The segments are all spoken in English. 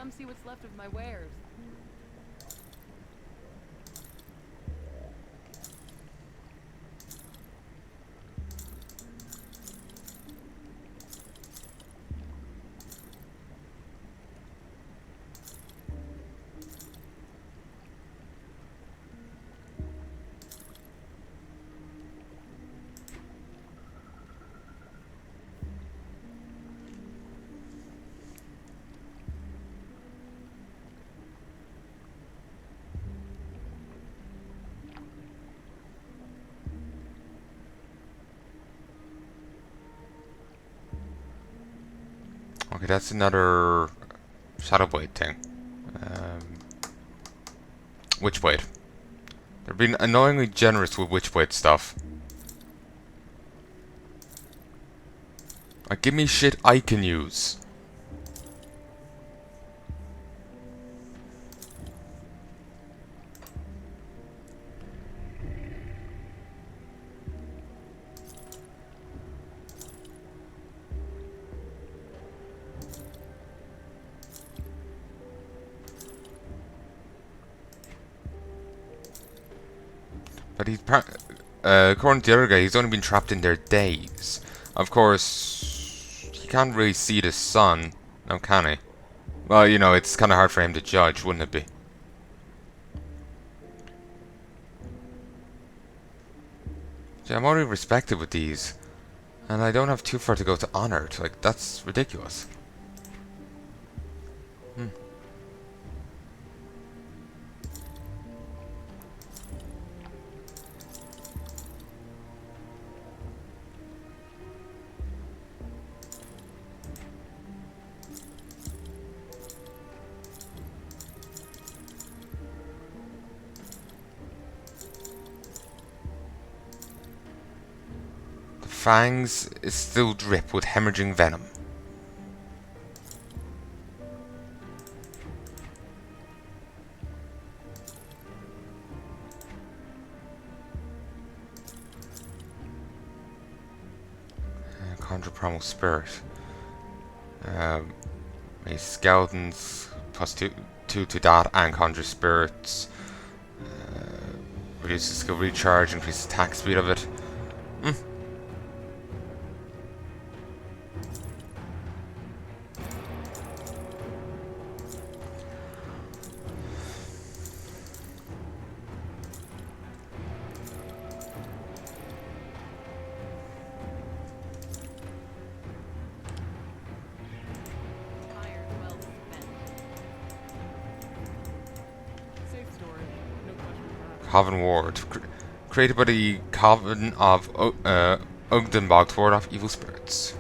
Come see what's left of my wares. Okay, that's another shadow blade thing. Um, Witchblade. They're being annoyingly generous with Witchblade stuff. Like, give me shit I can use. But according to the other guy, he's only been trapped in there days. Of course, he can't really see the sun, now can he? Well, you know, it's kind of hard for him to judge, wouldn't it be? See, I'm already respected with these, and I don't have too far to go to honored. Like, that's ridiculous. Hmm. The fangs is still drip with hemorrhaging venom. Conjure primal spirit. A skeletons plus two to that and conjure spirits. Reduces skill recharge, increases attack speed of it. Mm. Iron well spent. Safe storage. No question for Coven Ward. Created by the Coven of Ugdenbog to ward off evil spirits.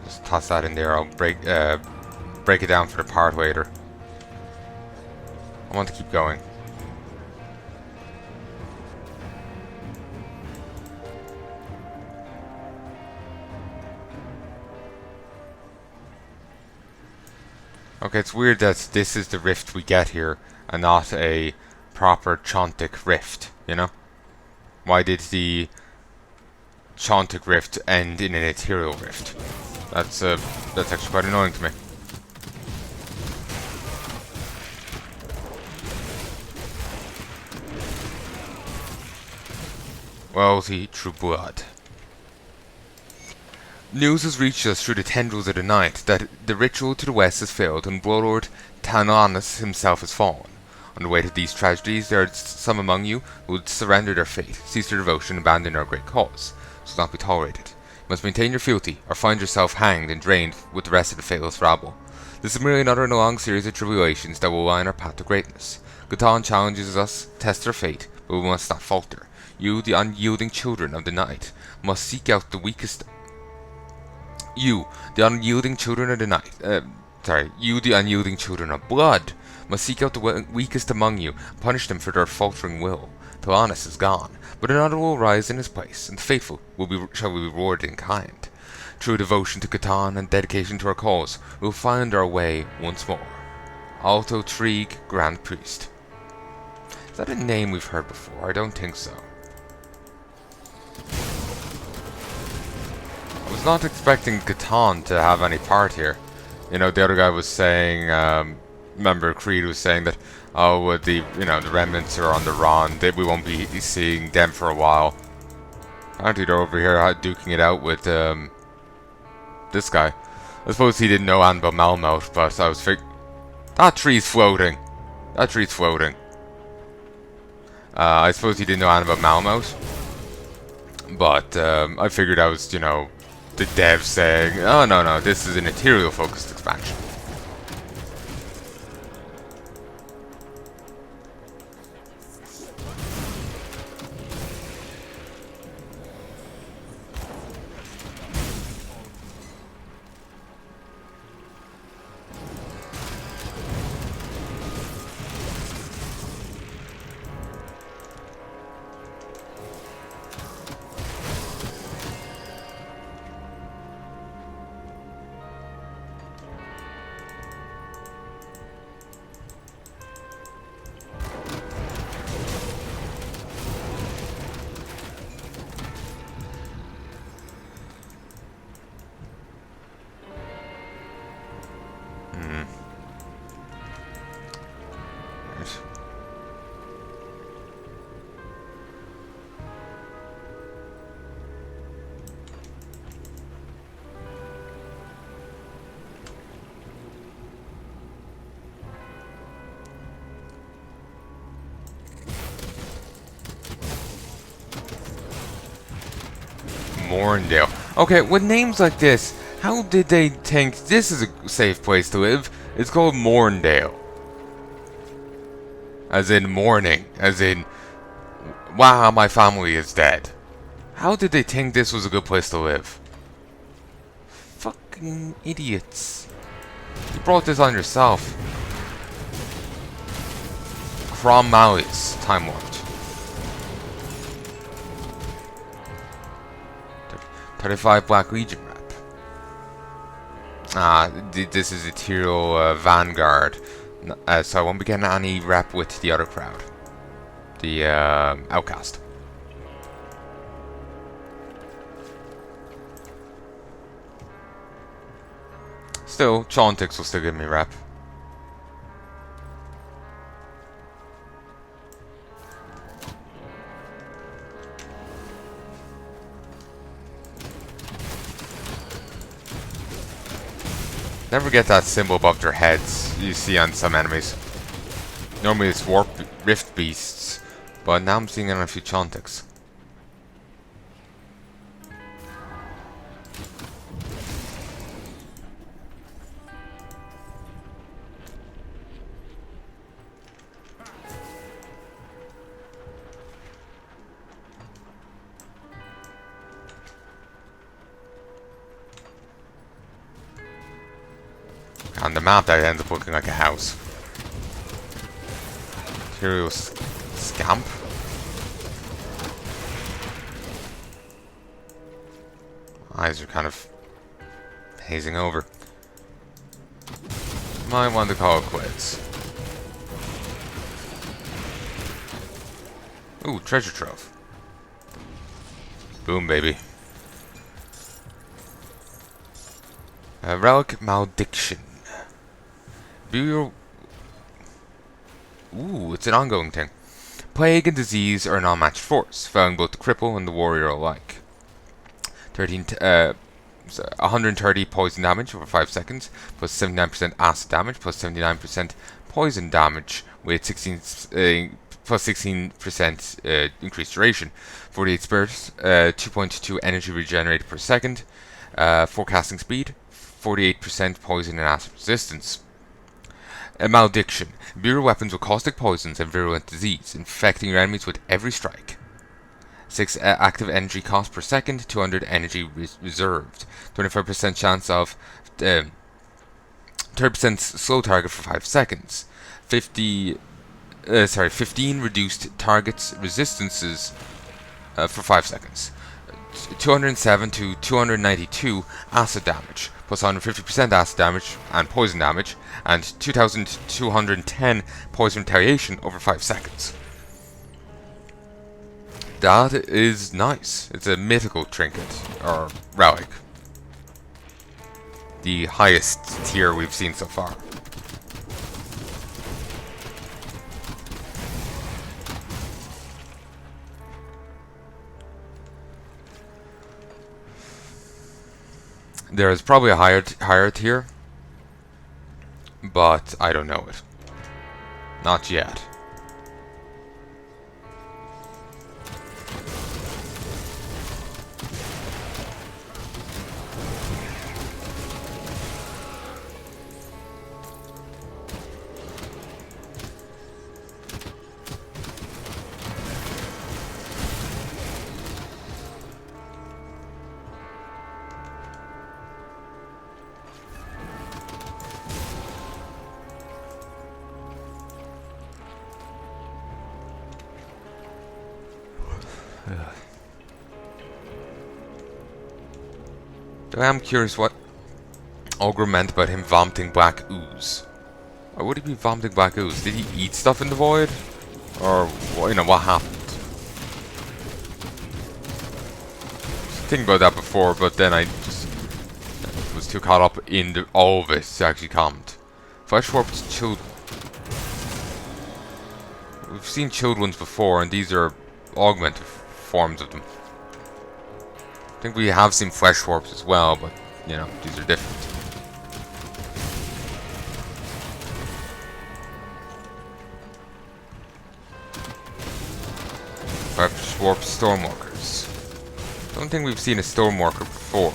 Just toss that in there. I'll break it down for the part later. I want to keep going. Okay, it's weird that this is the rift we get here, and not a proper Chontic rift, you know? Why did the Chontic rift end in an ethereal rift? That's actually quite annoying to me. Well, the true blood. News has reached us through the tendrils of the night that the ritual to the west has failed and Warlord Tananis himself has fallen. On the weight of these tragedies, there are some among you who would surrender their faith, cease their devotion, and abandon our great cause. This will not be tolerated. You must maintain your fealty, or find yourself hanged and drained with the rest of the faithless rabble. This is merely another in a long series of tribulations that will line our path to greatness. Catan challenges us, tests our fate, but we must not falter. You, the unyielding children of the night, must seek out the weakest. You, the unyielding children of the night. You, the unyielding children of blood, must seek out the weakest among you, and punish them for their faltering will. Palanai is gone, but another will rise in his place, and the faithful shall be rewarded in kind. Through devotion to Catan and dedication to our cause, we will find our way once more. Alto Trig, Grand Priest. Is that a name we've heard before? I don't think so. I was not expecting Catan to have any part here. You know, the other guy was saying, remember Creed was saying that, oh, well, the remnants are on the run. We won't be seeing them for a while. Apparently they're over here duking it out with this guy. I suppose he didn't know anything about Malmouth, but I was that tree's floating. That tree's floating. I suppose he didn't know anything about Malmouth, but I figured that was, you know, the devs saying, oh no, this is an ethereal focused expansion. Morndale. Okay, with names like this, how did they think this is a safe place to live? It's called Morndale. As in mourning. As in, wow, my family is dead. How did they think this was a good place to live? Fucking idiots. You brought this on yourself. Crom Malice, Time Warped. 35 Black Legion rep. This is Ethereal Vanguard. So I won't be getting any rep with the other crowd. The Outcast. Still, Chauntix will still give me rep. Never get that symbol above their heads you see on some enemies. Normally it's Rift Beasts, but now I'm seeing it on a few Chauntix. On the map, that ends up looking like a house. Imperial Scamp. Eyes are kind of hazing over. Might want to call it quits. Ooh, treasure trove. Boom, baby. Relic Malediction. Ooh, it's an ongoing thing. Plague and disease are an unmatched force, felling both the cripple and the warrior alike. 130 poison damage over 5 seconds, plus 79% acid damage, plus 79% poison damage, with 16% increased duration. 48 spirits, 2.2 energy regenerated per second, forecasting speed, 48% poison and acid resistance. A malediction. Imbue weapons with caustic poisons and virulent disease, infecting your enemies with every strike. 6 active energy cost per second, 200 energy reserved. 25% chance of 30% slow target for 5 seconds. 15 reduced targets resistances for 5 seconds. 207 to 292 acid damage, plus 150% acid damage and poison damage, and 2210 poison retaliation over 5 seconds. That is nice. It's a mythical trinket, or relic. The highest tier we've seen so far. There is probably a higher tier, but I don't know it. Not yet. I am curious what Ogre meant about him vomiting black ooze. Why would he be vomiting black ooze? Did he eat stuff in the void? Or, well, you know, what happened? Thinking about that before, but then I just was too caught up in all of it to actually comment. Flesh warped chilled. We've seen chilled ones before, and these are augmented forms of them. I think we have seen flesh warps as well, but, you know, these are different. Flesh warp stormwalkers. Don't think we've seen a stormwalker before.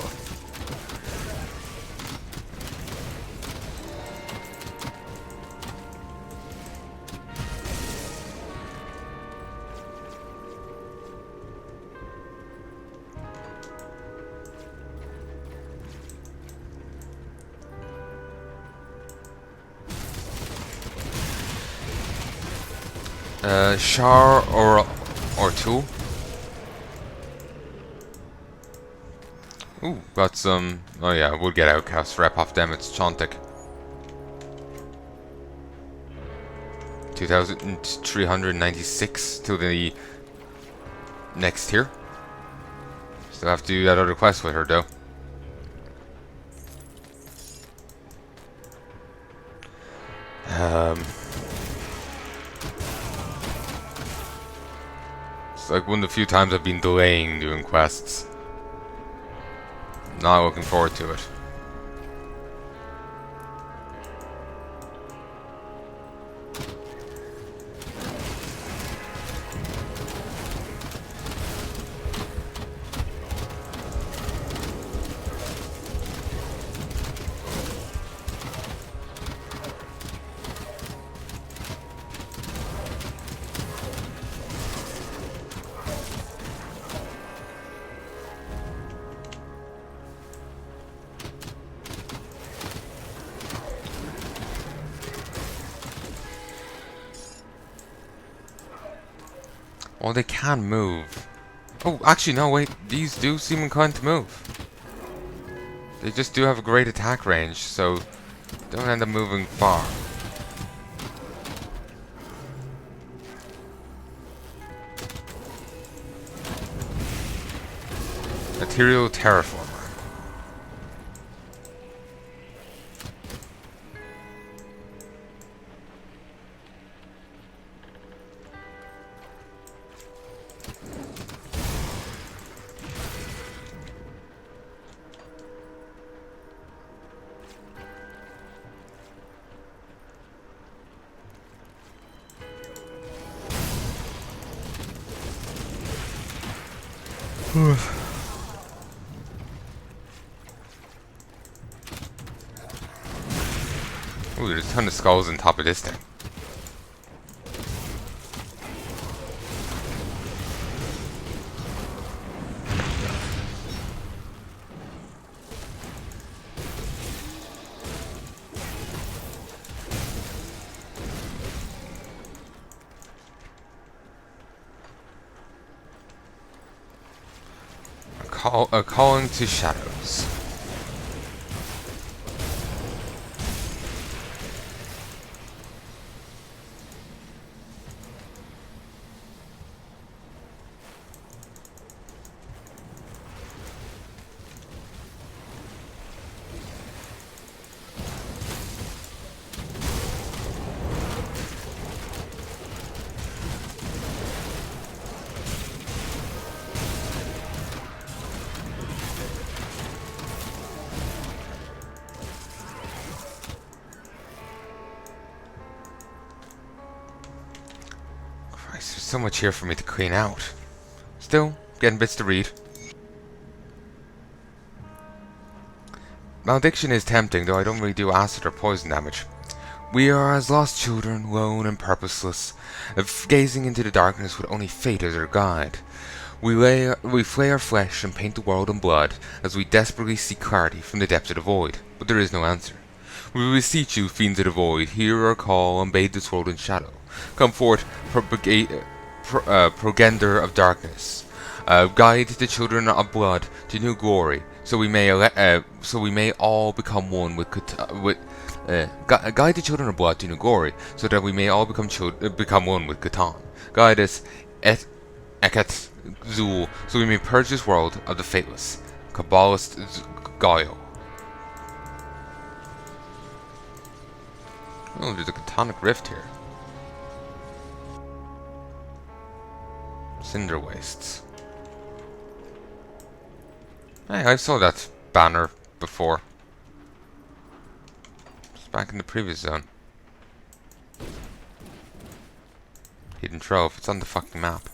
Char or two. Ooh, got some. Oh yeah, we'll get outcast rep off them. It's Chontic. 2,396 to the next tier. Still have to do that other quest with her though. It's like one of the few times I've been delaying doing quests. Not looking forward to it. Oh, they can move. Oh, actually, no, wait. These do seem inclined to move. They just do have a great attack range, so don't end up moving far. Material Terraformer. Ooh, there's a ton of skulls on top of this thing. A calling to shadows. so much here for me to clean out. Still, getting bits to read. Malediction is tempting, though I don't really do acid or poison damage. We are as lost children, lone and purposeless, gazing into the darkness with only fate as our guide. We flay our flesh and paint the world in blood as we desperately seek clarity from the depths of the void, but there is no answer. We beseech you, fiends of the void, hear our call and bathe this world in shadow. Come forth, progender of darkness. Guide the children of blood to new glory, so we may all become one with guide the children of blood to new glory, so that we may all become one with Catan. Guide us, Eket Zul, so we may purge this world of the fateless. Kabbalist Guile. Oh, there's a Catonic rift here. Cinder wastes. Hey, I saw that banner before. It's back in the previous zone. Hidden Trove, it's on the fucking map.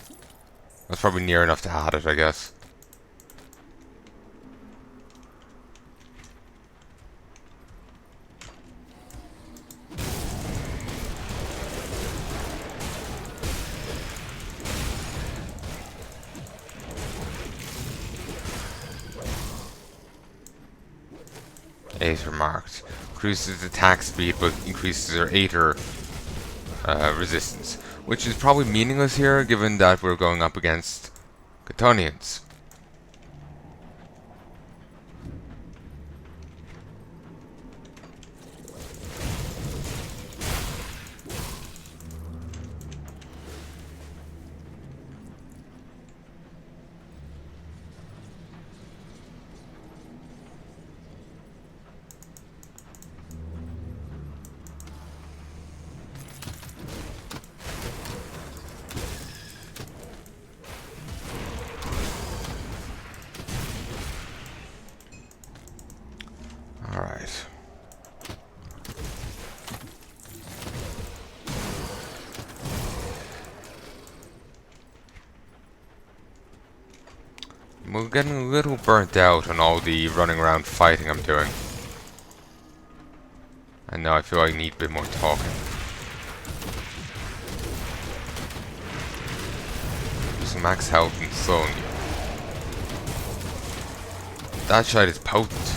That's probably near enough to add it, I guess. Aether marked. Increases attack speed but increases their Aether resistance. Which is probably meaningless here given that we're going up against Catonians. Alright. We're getting a little burnt out on all the running around fighting I'm doing. And now I feel I need a bit more talking. Some max health and slowing you. That shot is potent.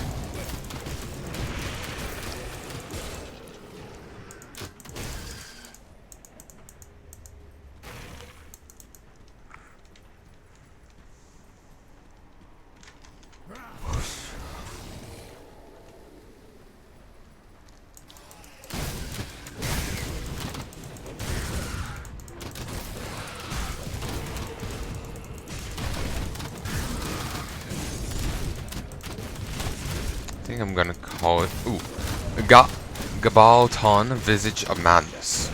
I think I'm gonna call it Gabalton, Visage of Madness.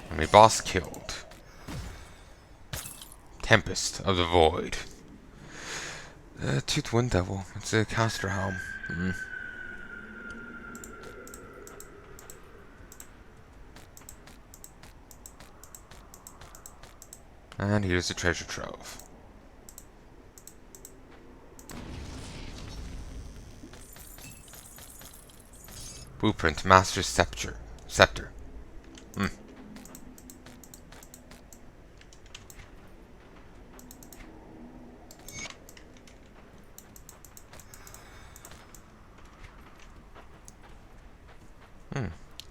And my boss killed. Tempest of the Void. Toothed Wind Devil. It's a caster helm. And here's the treasure trove. Blueprint, Master's Scepter.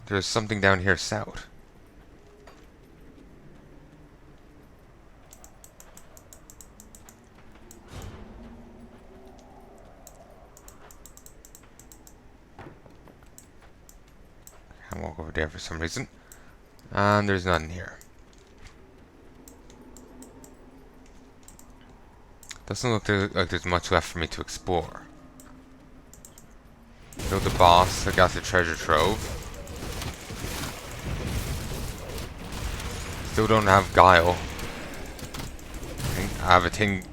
There's something down here south. I'll walk over there for some reason. And there's nothing here. Doesn't look like there's much left for me to explore. Killed the boss, I got the treasure trove. Still don't have Guile. I have a thing.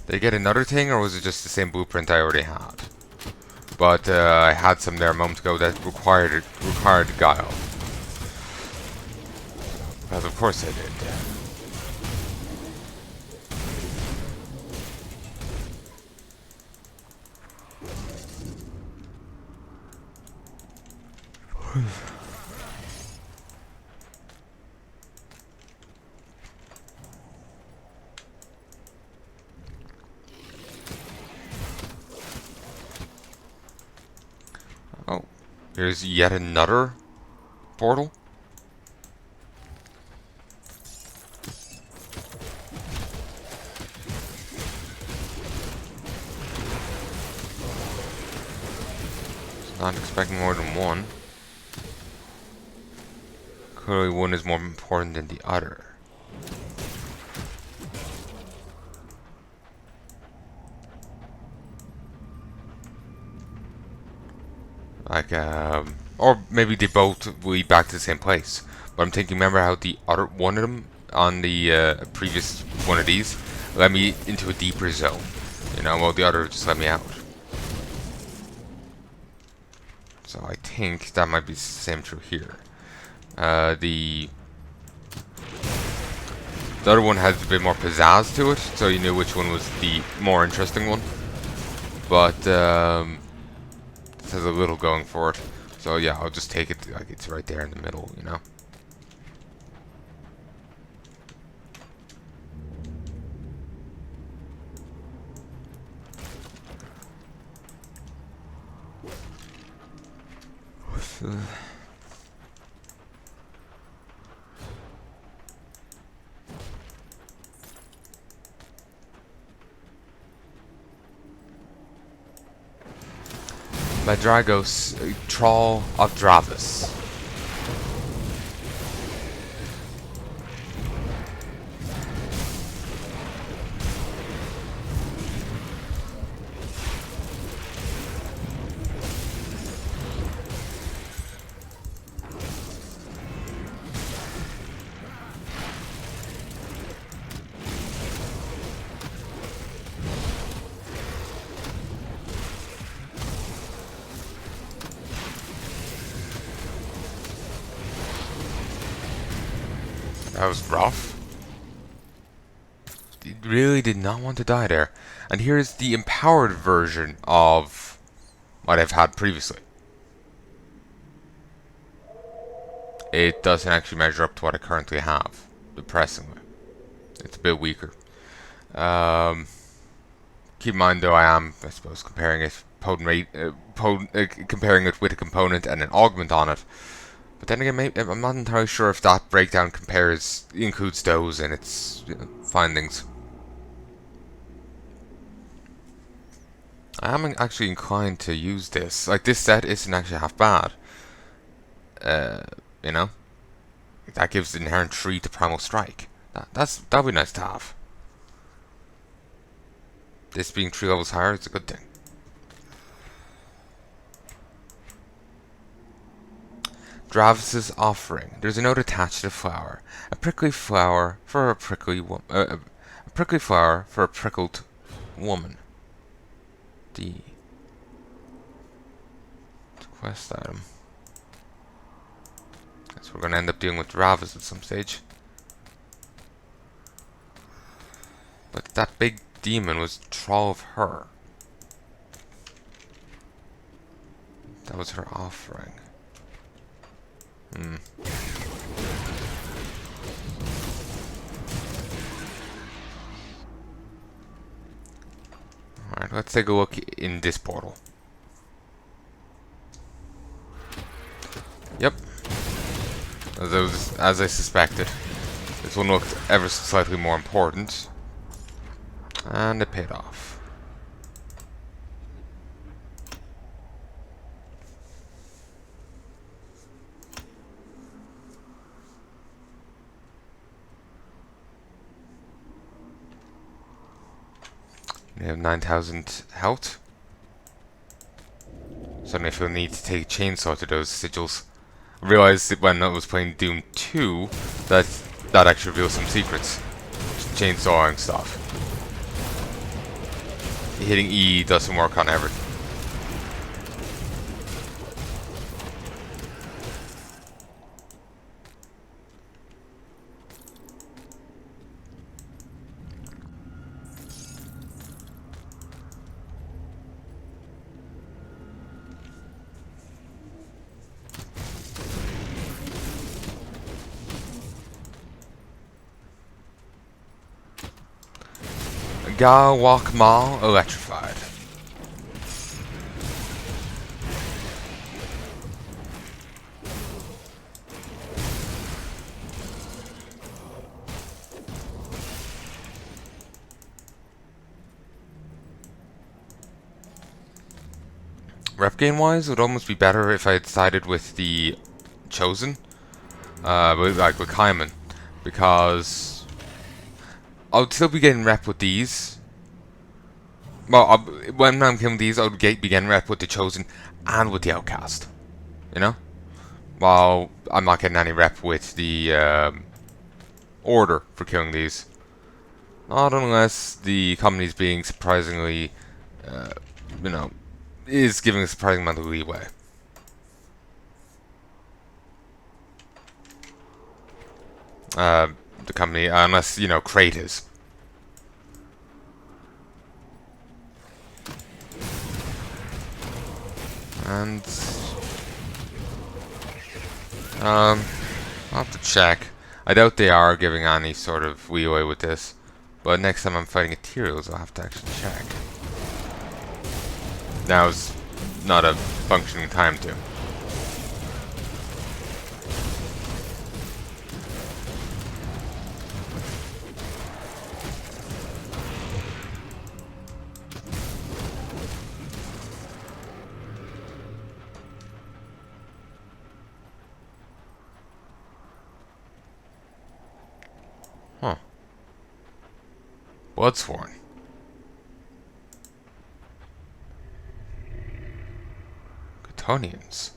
Did I get another thing or was it just the same blueprint I already had? But I had some there a moment ago that required guile. Well, of course I did. Oh, here's yet another portal. Not expecting more than one. Clearly one is more important than the other. Like, or maybe they both lead back to the same place. But I'm thinking, remember how the other one of them on the previous one of these led me into a deeper zone? You know, while the other just let me out. So I think that might be the same true here. The other one has a bit more pizzazz to it, so you knew which one was the more interesting one. But this has a little going for it. So yeah, I'll just take it like it's right there in the middle, you know. Madragos, Troll of Dravis. That was rough. He really did not want to die there. And here's the empowered version of what I've had previously. It doesn't actually measure up to what I currently have, depressingly. It's a bit weaker. Keep in mind though, I am, I suppose, comparing it comparing it with a component and an augment on it. But then again, I'm not entirely sure if that breakdown includes those in its findings. I am actually inclined to use this. Like, this set isn't actually half bad. You know? That gives the inherent 3 to Primal Strike. That'd be nice to have. This being 3 levels higher is a good thing. Dravis's offering. There's a note attached to the flower. A prickly flower for a prickly a prickly flower for a prickled woman. D. Quest item. Guess we're gonna end up dealing with Dravis at some stage. But that big demon was Troll of her. That was her offering. Alright, let's take a look in this portal. Yep. As I suspected. This one looked ever so slightly more important. And it paid off. We have 9,000 health. Suddenly I feel the need to take a chainsaw to those sigils. I realized that when I was playing Doom 2 that actually reveals some secrets. Chainsawing stuff. Hitting E doesn't work on everything. Ga Walk Ma electrified. Rep gain wise, it would almost be better if I had sided with the Chosen, with Kaiman, because I would still be getting rep with these. Well, when I'm killing these, I would be getting rep with the Chosen and with the Outcast, you know? While I'm not getting any rep with the Order for killing these. Not unless the company is being surprisingly, you know, is giving a surprising amount of leeway. The company, unless, you know, Crate is. And I'll have to check. I doubt they are giving any sort of leeway with this, but next time I'm fighting Ethereals, I'll have to actually check. Now's not a functioning time to. Huh. Bloodsworn. Catonians.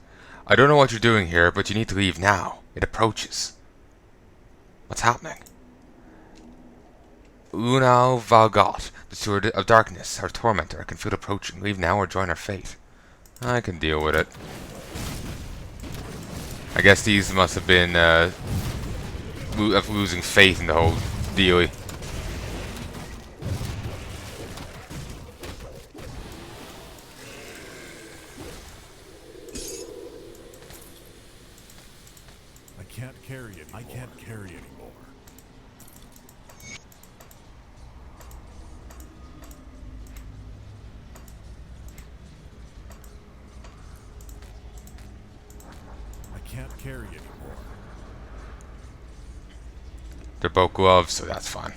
I don't know what you're doing here, but you need to leave now. It approaches. What's happening? Unau Valgot, the Steward of Darkness, our tormentor. I can feel it approaching. Leave now or join our fate. I can deal with it. I guess these must have been of losing faith in the whole dealie. I can't carry anymore. I can't carry anymore. They're both gloves, so that's fine.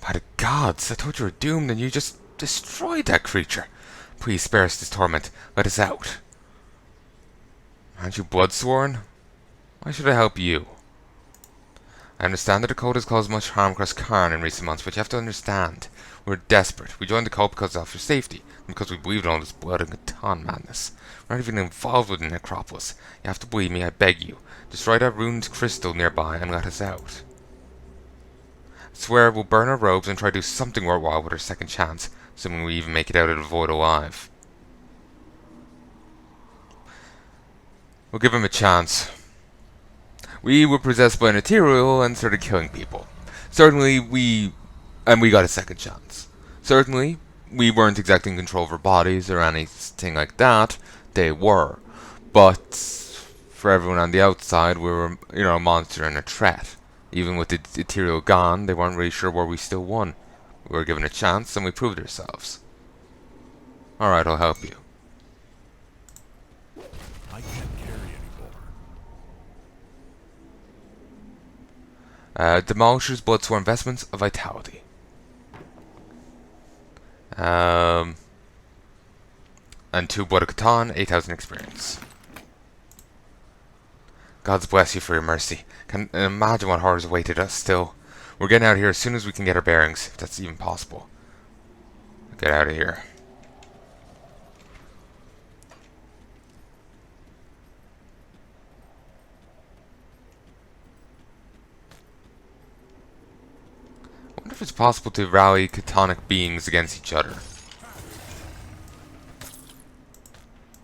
By the gods, I told you were doomed and you just destroyed that creature. Please spare us this torment. Let us out. Aren't you bloodsworn? Why should I help you? I understand that the cult has caused much harm across Karn in recent months, but you have to understand. We're desperate. We joined the cult because of your safety, and because we believed in all this blood and Catan madness. We're not even involved with the necropolis. You have to believe me, I beg you. Destroy that ruined crystal nearby and let us out. I swear we'll burn our robes and try to do something worthwhile with our second chance, assuming we even make it out of the void alive. We'll give him a chance. We were possessed by an ethereal and started killing people. Certainly we got a second chance. Certainly, we weren't exactly in control of our bodies or anything like that. They were. But for everyone on the outside, we were, you know, a monster and a threat. Even with the ethereal gone, they weren't really sure where we still won. We were given a chance and we proved ourselves. Alright, I'll help you. I can't carry anymore. Demolishes Bloodsworn Investments of Vitality. And 2 Blood of Catan, 8,000 experience. Gods bless you for your mercy. Can imagine what horrors awaited us still. We're getting out of here as soon as we can get our bearings, if that's even possible. Get out of here. I wonder if it's possible to rally Catonic beings against each other.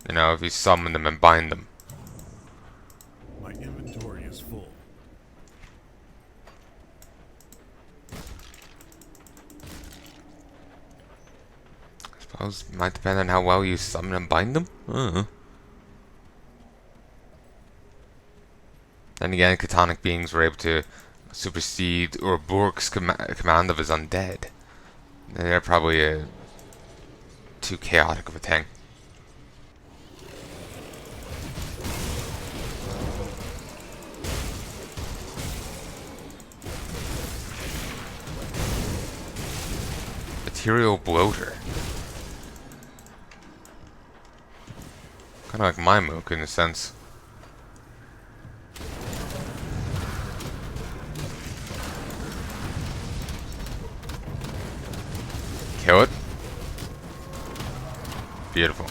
You know, if you summon them and bind them. My inventory is full. I suppose it might depend on how well you summon and bind them. Then again, Catonic beings were able to supersede Urburg's command of his undead. They're probably too chaotic of a thing. Material bloater. Kinda like my mook in a sense. Kill it. Beautiful.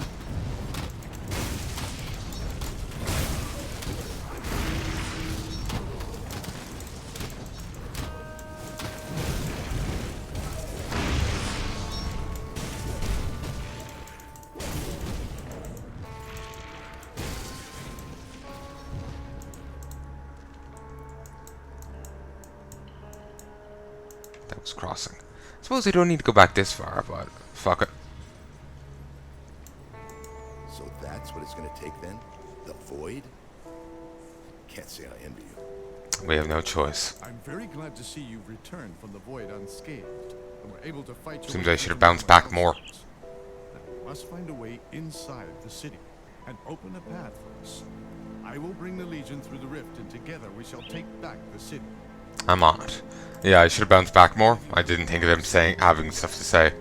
That was crossing. Suppose I don't need to go back this far, but fuck it. So that's what it's gonna take then? The void? Can't say I envy you. We have no choice. I'm very glad to see you return from the void unscathed and were able to fight your Seems way I should have into bounced my back more. outposts. Now we must find a way inside the city and open a path for us. I will bring the Legion through the rift, and together we shall take back the city. I'm on it. Yeah, I should have bounced back more. I didn't think of him having stuff to say.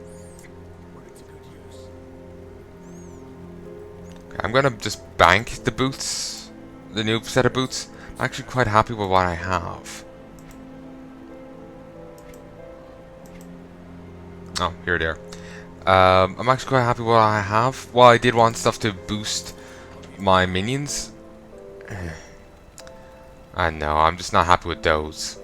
Okay, I'm gonna just bank the boots, the new set of boots. I'm actually quite happy with what I have. Oh, here they are. I'm actually quite happy with what I have. While I did want stuff to boost my minions, I know, I'm just not happy with those.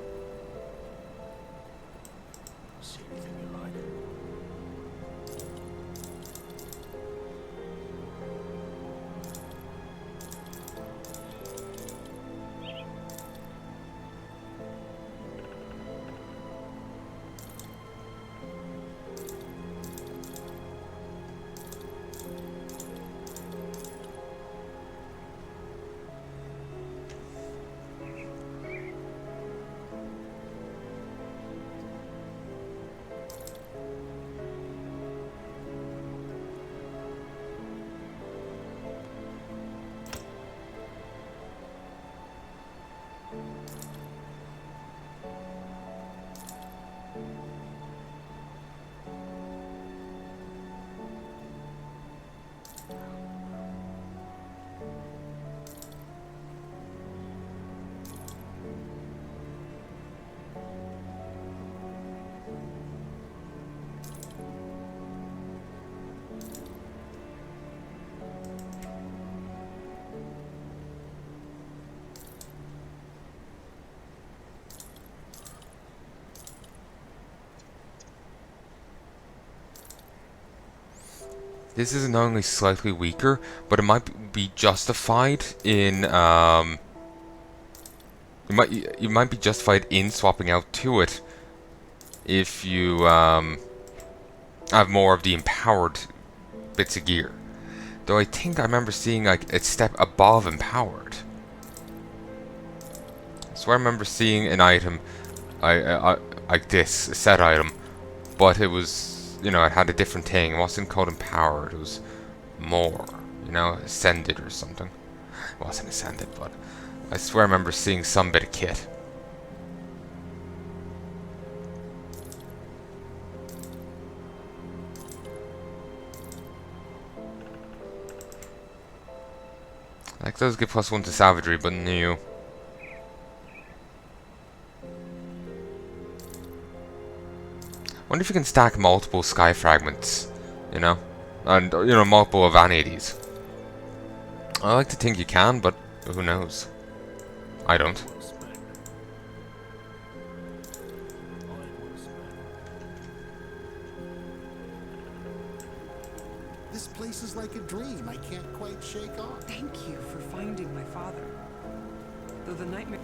This is not only slightly weaker, but it might be justified in you might be justified in swapping out to it if you have more of the empowered bits of gear. Though I think I remember seeing like a step above empowered. So I remember seeing an item like this, a set item, but it was, you know, it had a different thing. It wasn't called empowered, it was more, you know, ascended or something. It wasn't ascended, but I swear I remember seeing some bit of kit. Like, those give +1 to savagery, but new. Wonder if you can stack multiple sky fragments, you know? And, you know, multiple vanities. I like to think you can, but who knows? I don't. This place is like a dream I can't quite shake off. Thank you for finding my father. Though the nightmare...